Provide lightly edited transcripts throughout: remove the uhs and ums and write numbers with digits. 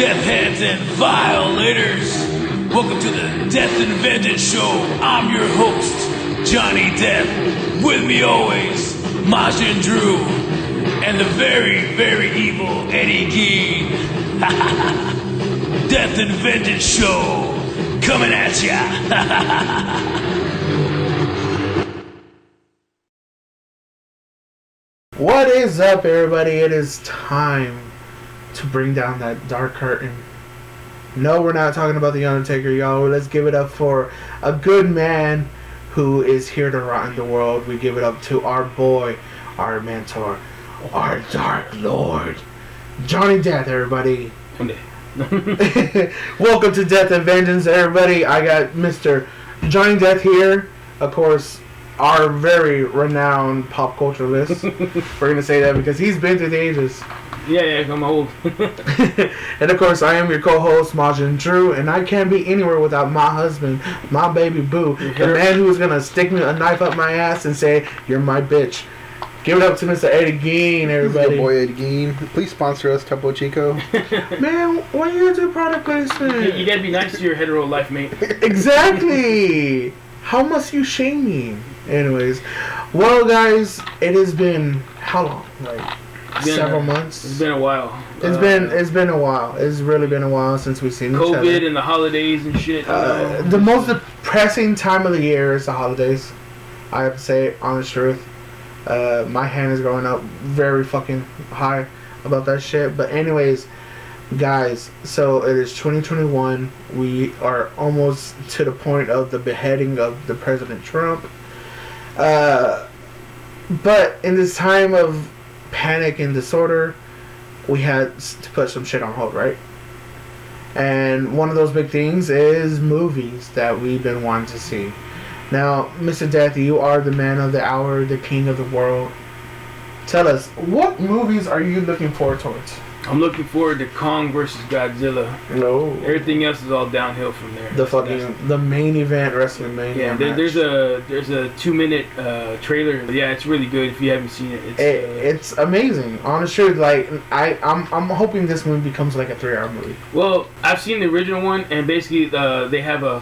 death heads and violators. Welcome to the Deth-N-Vengeance Show. I'm your host, Jonny Deth. With me always, Majin Drew, and the very, very evil Eddie Gein. Deth-N-Vengeance Show, coming at ya. What is up, everybody? It is time to bring down that dark curtain. No, we're not talking about The Undertaker, y'all. Let's give it up for a good man who is here to rock the world. We give it up to our boy, our mentor, our Dark Lord, Jonny Deth, everybody. Welcome to Deth-N-Vengeance, everybody. I got Mr. Jonny Deth here. Of course, our very renowned pop culture list. We're going to say that because he's been through the ages. Yeah, I'm old. And of course, I am your co-host, Majin Drew, and I can't be anywhere without my husband, my baby boo, the man who's going to stick me a knife up my ass and say, "You're my bitch." Give it up to Mr. Eddie Gein, everybody. Your boy Eddie Gein. Please sponsor us, Topo Chico. Man, why you going to do product placement? You got to be nice to your hetero life mate. Exactly. How must you shame me? Anyways, well, guys, it has been how long? Like several months. It's been a while. It's been a while. It's really been a while since we've seen each other. COVID and the holidays and shit. The most depressing time of the year is the holidays. I have to say, honest truth. My hand is going up very fucking high about that shit. But anyways, guys, so it is 2021. We are almost to the point of the beheading of the President Trump. But in this time of panic and disorder, we had to put some shit on hold, right? And one of those big things is movies that we've been wanting to see. Now, Mr. Deth, you are the man of the hour, the king of the world. Tell us, what movies are you looking forward towards? I'm looking forward to Kong versus Godzilla. No. Everything else is all downhill from there. The main event, wrestling main event. Yeah, there's a 2-minute trailer. Yeah, it's really good if you haven't seen it. It's amazing. Honestly, like I'm hoping this movie becomes like a 3-hour movie. Well, I've seen the original one, and basically they have a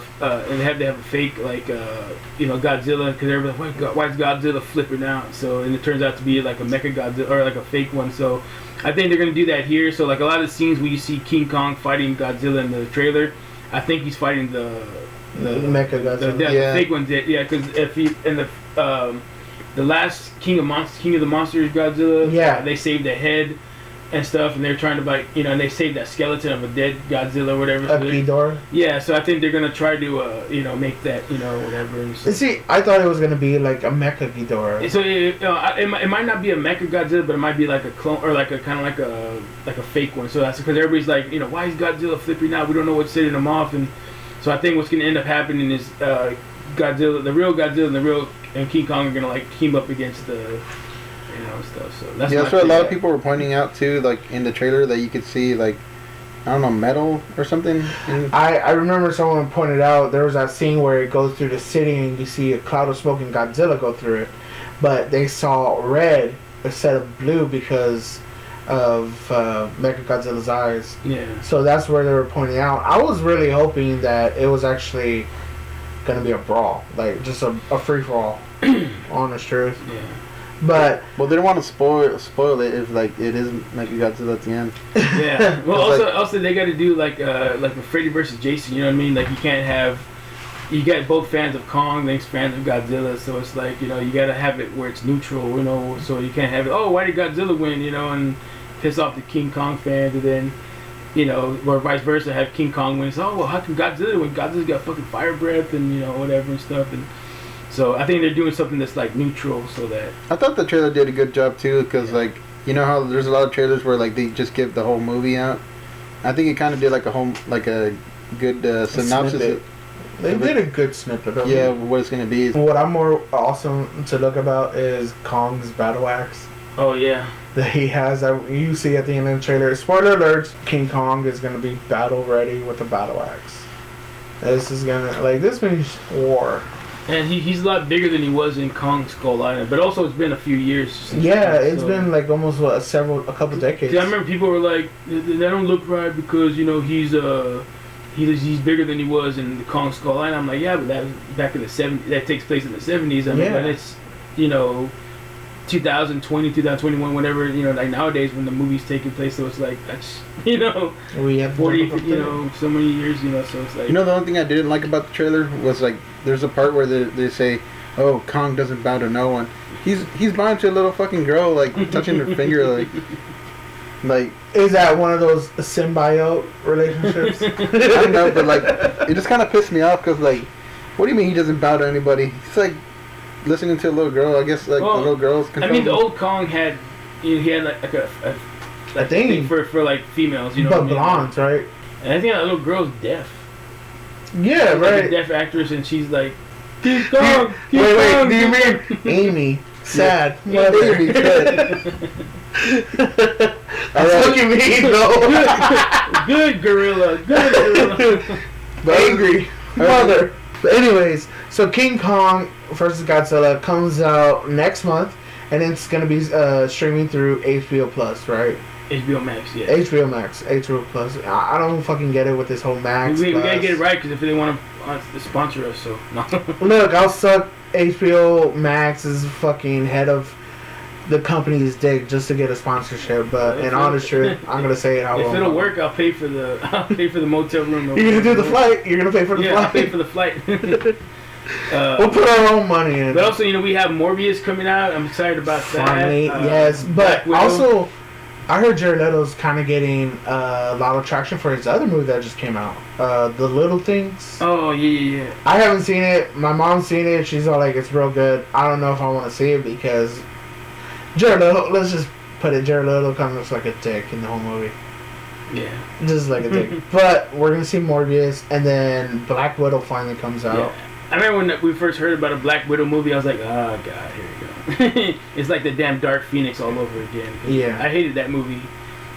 fake Godzilla, because everybody's like, why is Godzilla flipping out? So, and it turns out to be like a Mecha Godzilla or like a fake one. So I think they're going to do that here. So, like, a lot of the scenes where you see King Kong fighting Godzilla in the trailer, I think he's fighting the Mecha Godzilla. The fake ones. Yeah, because if he in the last King of the Monsters Godzilla, they saved the head and stuff, and they're trying to and they saved that skeleton of a dead Godzilla or whatever. A Ghidorah. Yeah, so I think they're gonna try to make that whatever. And see, I thought it was gonna be like a Mecha Ghidorah. So it might not be a Mecha Godzilla, but it might be like a clone or like a kind of like a fake one. So that's because everybody's like, why is Godzilla flipping out? We don't know what's setting him off, and so I think what's gonna end up happening is Godzilla, the real Godzilla, and King Kong are gonna team up against the. Stuff. So that's what a lot of people were pointing out too, like in the trailer, that you could see metal or something. I remember someone pointed out there was that scene where it goes through the city and you see a cloud of smoke and Godzilla go through it, but they saw red instead of blue because of Mechagodzilla's eyes. Yeah. So that's where they were pointing out. I was really hoping that it was actually gonna be a brawl, like just a free for all. Honest truth. Yeah. But they don't want to spoil it if it isn't Mechagodzilla at the end. Yeah. Well, also they got to do like with Freddy versus Jason. You know what I mean? Like you got both fans of Kong, then fans of Godzilla. So it's like you got to have it where it's neutral. So you can't have it. Oh, why did Godzilla win? And piss off the King Kong fans, and then or vice versa, have King Kong win. So, oh well, how can Godzilla win? Godzilla's got fucking fire breath and whatever and stuff and. So I think they're doing something that's neutral, so that. I thought the trailer did a good job too, because how there's a lot of trailers where they just give the whole movie out. I think it kind of did a good synopsis. They did a good snippet of it. Yeah, what it's gonna be. What I'm more awesome to look about is Kong's battle axe. Oh yeah. That he has that you see at the end of the trailer. Spoiler alert: King Kong is gonna be battle ready with a battle axe. This is gonna this means war. And he's a lot bigger than he was in Kong Skull Island, but also it's been a few years. Since it's been like almost a couple decades. I remember people were like, "That don't look right because he's bigger than he was in the Kong Skull Island." I'm like, yeah, but that was back in the 70s. That takes place in the 70s. I mean, and it's 2020, 2021, whatever. Like nowadays when the movie's taking place, so it's like that's we have 40, so many years. So it's like the only thing I didn't like about the trailer was like. There's a part where they say, "Oh, Kong doesn't bow to no one." He's bowing to a little fucking girl, like touching her finger, like. Is that one of those symbiote relationships? I don't know, but like, it just kind of pissed me off because like, what do you mean he doesn't bow to anybody? He's like listening to a little girl. I guess like the little girls. I mean, the old Kong had he had like a thing for like females, But blondes, right? And I think that little girl's deaf. Yeah, she's right. Like a deaf actress, and she's like, "Keep Kong, keep wait, Kong." do you mean Amy? Sad. Yeah, Amy. That's what you mean, though. Good gorilla. Angry mother. But anyways, so King Kong vs. Godzilla comes out next month, and it's gonna be streaming through HBO Plus, right? HBO Max, yeah. HBO Max, HBO Plus. I don't fucking get it with this whole Max. We gotta get it right because if they want to sponsor us, so no. Look, I'll suck HBO Max's fucking head of the company's dick just to get a sponsorship. But in honest truth, I'm gonna say it how. If it'll work, I'll pay for the motel room. You're gonna do the flight. You're gonna pay for the flight. I'll pay for the flight. We'll put our own money in. But also, we have Morbius coming out. I'm excited about Finally, that. yes, but also. I heard Jared Leto's kind of getting a lot of traction for his other movie that just came out, The Little Things. Oh, yeah. I haven't seen it. My mom's seen it. She's all like, it's real good. I don't know if I want to see it because Jared Leto, let's just put it, Jared Leto kind of looks like a dick in the whole movie. Yeah. Just like a dick. But we're going to see Morbius, and then Black Widow finally comes out. Yeah. I remember when we first heard about a Black Widow movie, I was like, oh, God, here we go. It's like the damn Dark Phoenix all over again. Yeah. I hated that movie.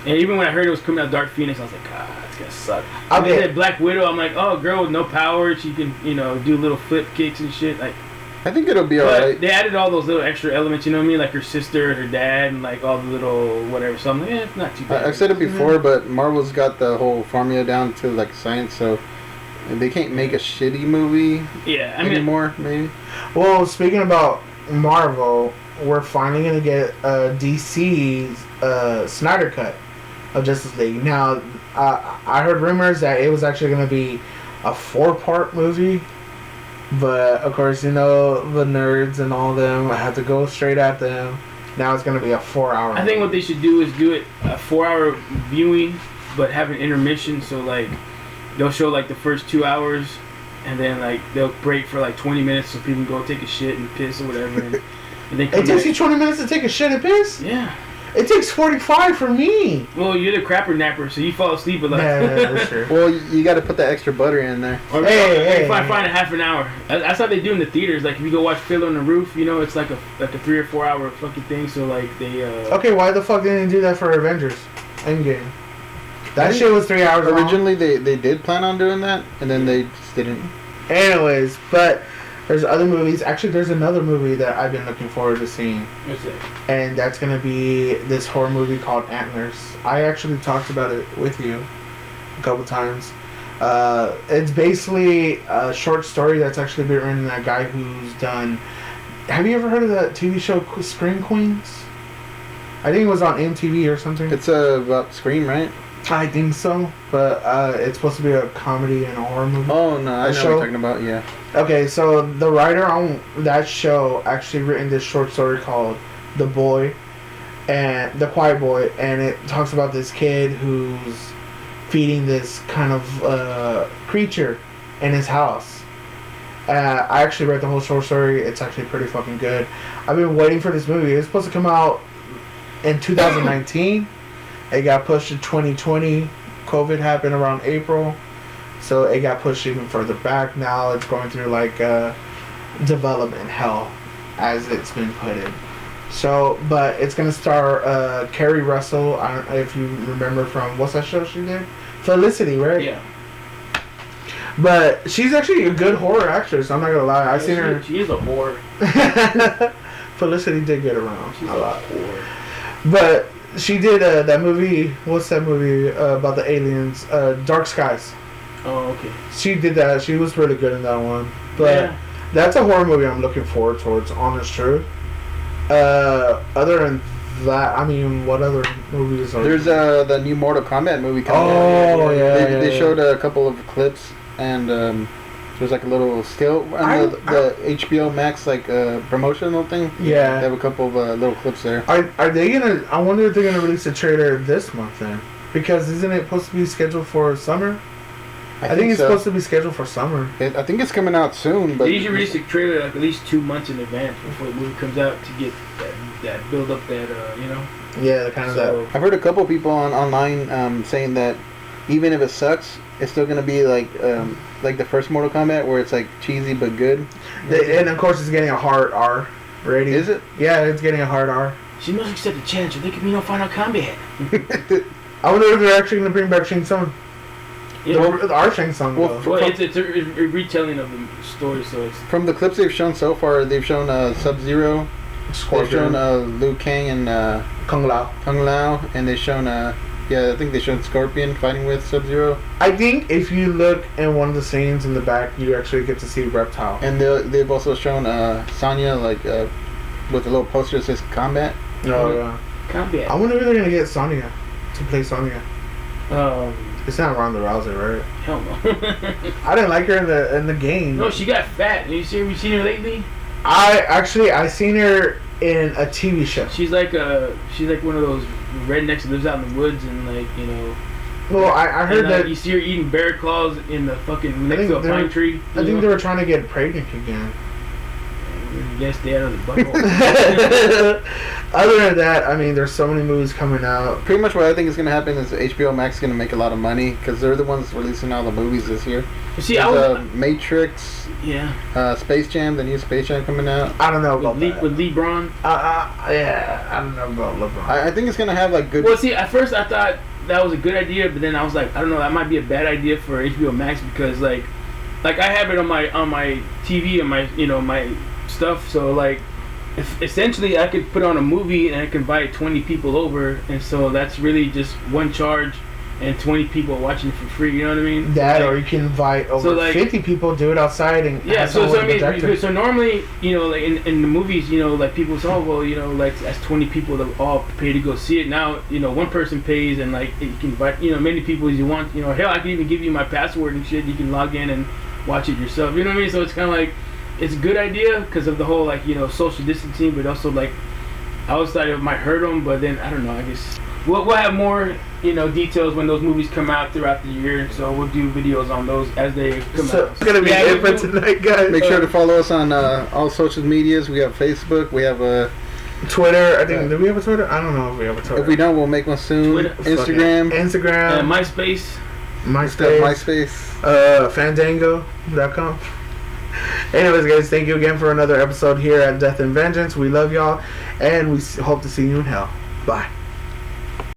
And even when I heard it was coming out Dark Phoenix, I was like, it's going to suck. And then Black Widow, I'm like, oh, girl with no power. She can, do little flip kicks and shit. Like, I think it'll be alright. They added all those little extra elements, you know what I mean? Like her sister and her dad and like all the little whatever. So I'm like, it's not too bad. I've said it before, but Marvel's got the whole formula down to like science, so they can't make a shitty movie anymore, maybe. Well, speaking about Marvel, we're finally going to get DC's Snyder Cut of Justice League. Now, I heard rumors that it was actually going to be a 4-part movie. But, of course, the nerds and all them, I had to go straight at them. Now it's going to be a 4-hour I think what they should do is do it a 4-hour viewing, but have an intermission. So, like, they'll show, like, the first 2 hours, and then, like, they'll break for, like, 20 minutes so people can go take a shit and piss or whatever. And then it takes you 20 minutes to take a shit and piss? Yeah. It takes 45 for me. Well, you're the crapper napper, so you fall asleep a lot. Yeah, that's true. Well, you got to put that extra butter in there. Or hey, find a half an hour. That's how they do in the theaters. Like if you go watch Fiddler on the Roof, it's like a 3 or 4 hour fucking thing. So like they. Okay, why the fuck didn't they do that for Avengers Endgame? That shit was 3 hours. Originally, they did plan on doing that, and then they just didn't. Anyways, but. There's other movies. Actually, there's another movie that I've been looking forward to seeing. What's that? And that's going to be this horror movie called Antlers. I actually talked about it with you a couple times. It's basically a short story that's actually been written by a guy who's done... Have you ever heard of that TV show Scream Queens? I think it was on MTV or something. It's about Scream, right? I think so, but it's supposed to be a comedy and a horror movie. Oh, no, I know what you're talking about, yeah. Okay, so the writer on that show actually written this short story called The Boy, and The Quiet Boy, and it talks about this kid who's feeding this kind of creature in his house. I actually read the whole short story. It's actually pretty fucking good. I've been waiting for this movie. It was supposed to come out in 2019. It got pushed to 2020. COVID happened around April. So it got pushed even further back. Now it's going through like development hell as it's been put in. So, but it's going to star Kerry Russell. I don't know if you remember from, what's that show she did? Felicity, right? Yeah. But she's actually a good horror actress. I'm not gonna lie. I've seen her. She is a whore. Felicity did get around She's a lot. Whore. But she did that movie. What's that movie about the aliens? Dark Skies. Oh, okay. She did that. She was really good in that one. But that's a horror movie I'm looking forward towards. Honest truth. Other than that, I mean, what other movies are There's the new Mortal Kombat movie coming out. Oh, yeah. They showed a couple of clips, and there's like a little still on the HBO Max like promotional thing. Yeah. They have a couple of little clips there. Are they gonna? I wonder if they're gonna release a trailer this month then, because isn't it supposed to be scheduled for summer? I think it's supposed to be scheduled for summer. I think it's coming out soon, but they usually release a trailer like at least 2 months in advance before the movie comes out to get that build up that you know. Yeah, kind of that. I've heard a couple people online saying that even if it sucks, it's still gonna be like the first Mortal Kombat where it's like cheesy but good. And of course, it's getting a hard R rating. Is it? Yeah, it's getting a hard R. She must accept the challenge. There could be no final combat. I wonder if they're actually gonna bring back Shang Tsung. Yeah, Our Shang Tsung. Well, it's a retelling of the story, so it's from the clips they've shown so far. They've shown Sub-Zero. They've shown Liu Kang and Kung Lao, and they've shown I think they showed Scorpion fighting with Sub-Zero. I think if you look in one of the scenes in the back, you actually get to see Reptile. And they've also shown Sonya with a little poster that says Combat. Oh yeah, Combat. I wonder if they're gonna get Sonya to play Sonya. It's not Ronda Rousey, right? Hell no. I didn't like her in the game. No, she got fat. Have you seen her lately? I seen her in a TV show. She's like one of those rednecks that lives out in the woods and like, you know. Well, I heard that you see her eating bear claws in the fucking next to a pine tree. I think they were trying to get pregnant again. Yes, they out of the butthole. Other than that, I mean, there's so many movies coming out. Pretty much what I think is going to happen is HBO Max is going to make a lot of money because they're the ones releasing all the movies this year. See, Matrix, Space Jam, the new Space Jam coming out. I don't know about that. With LeBron? Yeah, I don't know about LeBron. I think it's going to have like good... Well, see, at first I thought that was a good idea, but then I was like, I don't know, that might be a bad idea for HBO Max because like I have it on my TV and my stuff, so like if essentially I could put on a movie and I can invite 20 people over, and so that's really just one charge and 20 people watching it for free, you know what I mean? Or you can invite over 50 people, do it outside and so normally, you know, like in the movies, you know, like people say, oh well, you know, like that's 20 people that all pay to go see it. Now, you know, one person pays and like you can invite, you know, many people as you want, you know, hell, I can even give you my password and shit, you can log in and watch it yourself, you know what I mean? So it's kind of like it's a good idea because of the whole like, you know, social distancing, but also like I always thought it might hurt them, but then I don't know, I guess we'll have more, you know, details when those movies come out throughout the year, so we'll do videos on those as they come out. It's gonna be it for tonight, guys. Make sure to follow us on all social medias. We have Facebook, we have Twitter. I think do we have a Twitter? I don't know if we have a Twitter. If we don't, we'll make one soon. Twitter. Instagram, MySpace, Fandango.com. Anyways, guys, thank you again for another episode here at Deth-N-Vengeance. We love y'all, and we hope to see you in hell. Bye.